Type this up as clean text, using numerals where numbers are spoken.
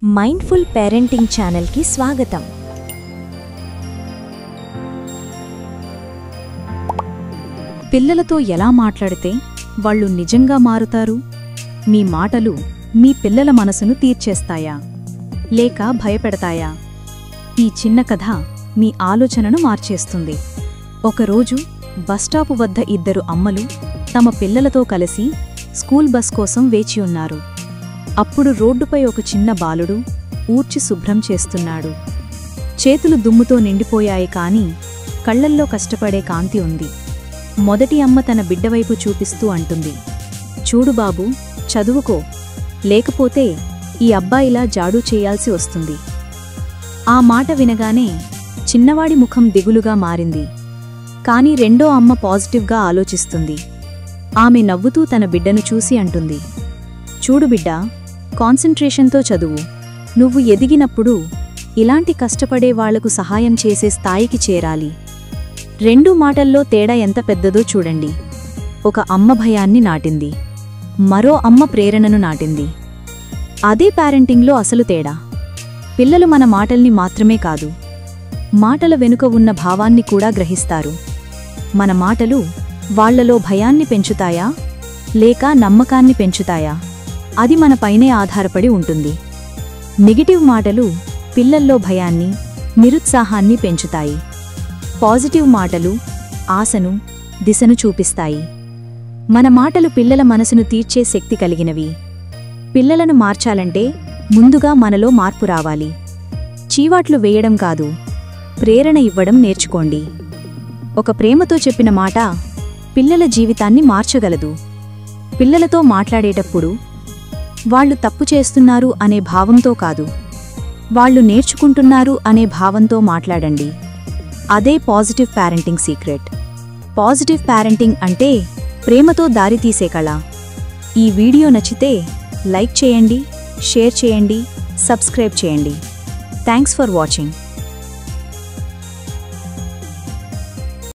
Mindful parenting ఛానల్కి స్వాగతం. పిల్లలతో ఎలా మాట్లాడితే వాళ్ళు నిజంగా మారుతారు? మీ మాటలు మీ పిల్లల మనసును తీర్చేస్తాయా లేక భయపెడతాయా? ఈ చిన్న కథ మీ ఆలోచనను మార్చేస్తుంది. ఒకరోజు బస్టాపు వద్ద ఇద్దరు అమ్మలు తమ పిల్లలతో కలిసి స్కూల్ బస్ కోసం వేచి ఉన్నారు. అప్పుడు రోడ్డుపై ఒక చిన్న బాలుడు ఊడ్చి శుభ్రం చేస్తున్నాడు. చేతులు దుమ్ముతో నిండిపోయాయి కాని కళ్లల్లో కష్టపడే కాంతి ఉంది. మొదటి అమ్మ తన బిడ్డవైపు చూపిస్తూ అంటుంది, చూడు బాబూ, చదువుకో, లేకపోతే ఈ అబ్బాయిలా జాడూ చేయాల్సి వస్తుంది. ఆ మాట వినగానే చిన్నవాడి ముఖం దిగులుగా మారింది. కాని రెండో అమ్మ పాజిటివ్గా ఆలోచిస్తుంది. ఆమె నవ్వుతూ తన బిడ్డను చూసి అంటుంది, చూడు బిడ్డా, కాన్సంట్రేషన్తో చదువు. నువ్వు ఎదిగినప్పుడు ఇలాంటి కష్టపడే వాళ్లకు సహాయం చేసే స్థాయికి చేరాలి. రెండు మాటల్లో తేడా ఎంత పెద్దదో చూడండి. ఒక అమ్మ భయాన్ని నాటింది, మరో అమ్మ ప్రేరణను నాటింది. అదే పేరెంటింగ్లో అసలు తేడా. పిల్లలు మన మాటల్ని మాత్రమే కాదు, మాటల వెనుక ఉన్న భావాన్ని కూడా గ్రహిస్తారు. మన మాటలు వాళ్లలో భయాన్ని పెంచుతాయా లేక నమ్మకాన్ని పెంచుతాయా? అది మన పైనే ఆధారపడి ఉంటుంది. నెగటివ్ మాటలు పిల్లల్లో భయాన్ని, నిరుత్సాహాన్ని పెంచుతాయి. పాజిటివ్ మాటలు ఆశను, దిశను చూపిస్తాయి. మన మాటలు పిల్లల మనసును తీర్చే శక్తి కలిగినవి. పిల్లలను మార్చాలంటే ముందుగా మనలో మార్పు రావాలి. చీవాట్లు వేయడం కాదు, ప్రేరణ ఇవ్వడం నేర్చుకోండి. ఒక ప్రేమతో చెప్పిన మాట పిల్లల జీవితాన్ని మార్చగలదు. పిల్లలతో మాట్లాడేటప్పుడు వాళ్ళు తప్పు చేస్తున్నారు అనే భావంతో కాదు, వాళ్ళు నేర్చుకుంటున్నారు అనే భావంతో మాట్లాడండి. అదే positive parenting secret. Positive parenting అంటే ప్రేమతో దారితీసే కళ. ఈ వీడియో నచ్చితే లైక్ చేయండి, షేర్ చేయండి, సబ్స్క్రైబ్ చేయండి. Thanks for watching.